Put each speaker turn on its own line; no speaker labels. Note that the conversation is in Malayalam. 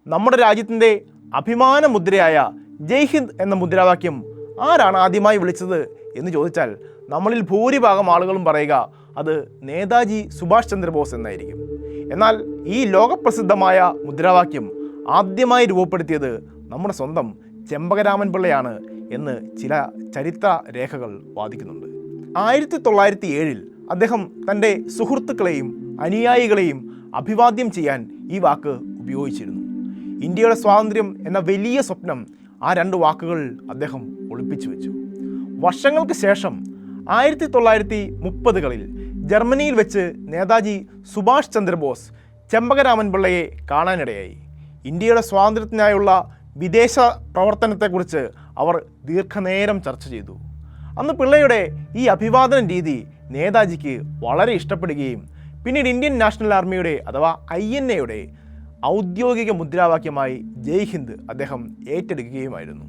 നമ്മുടെ രാജ്യത്തിൻ്റെ അഭിമാന മുദ്രയായ ജയ് ഹിന്ദ് എന്ന മുദ്രാവാക്യം ആരാണ് ആദ്യമായി വിളിച്ചത് എന്ന് ചോദിച്ചാൽ നമ്മളിൽ ഭൂരിഭാഗം ആളുകളും പറയുക അത് നേതാജി സുഭാഷ് ചന്ദ്രബോസ് എന്നായിരിക്കും. എന്നാൽ ഈ ലോകപ്രസിദ്ധമായ മുദ്രാവാക്യം ആദ്യമായി രൂപപ്പെടുത്തിയത് നമ്മുടെ സ്വന്തം ചെമ്പകരാമൻ പിള്ളയാണ് എന്ന് ചില ചരിത്ര രേഖകൾ വാദിക്കുന്നുണ്ട്. 1907 അദ്ദേഹം തൻ്റെ സുഹൃത്തുക്കളെയും അനുയായികളെയും അഭിവാദ്യം ചെയ്യാൻ ഈ വാക്ക് ഉപയോഗിച്ചിരുന്നു. ഇന്ത്യയുടെ സ്വാതന്ത്ര്യം എന്ന വലിയ സ്വപ്നം ആ രണ്ട് വാക്കുകൾ അദ്ദേഹം ഒളിപ്പിച്ചു വെച്ചു. വർഷങ്ങൾക്ക് ശേഷം 1930കളിൽ ജർമ്മനിയിൽ വെച്ച് നേതാജി സുഭാഷ് ചന്ദ്രബോസ് ചെമ്പകരാമൻ പിള്ളയെ കാണാനിടയായി. ഇന്ത്യയുടെ സ്വാതന്ത്ര്യത്തിനായുള്ള വിദേശ പ്രവർത്തനത്തെക്കുറിച്ച് അവർ ദീർഘനേരം ചർച്ച ചെയ്തു. അന്ന് പിള്ളയുടെ ഈ അഭിവാദന രീതി നേതാജിക്ക് വളരെ ഇഷ്ടപ്പെടുകയും പിന്നീട് ഇന്ത്യൻ നാഷണൽ ആർമിയുടെ അഥവാ INA യുടെ ഔദ്യോഗിക മുദ്രാവാക്യമായി ജയ് ഹിന്ദ് അദ്ദേഹം ഏറ്റെടുക്കുകയുമായിരുന്നു.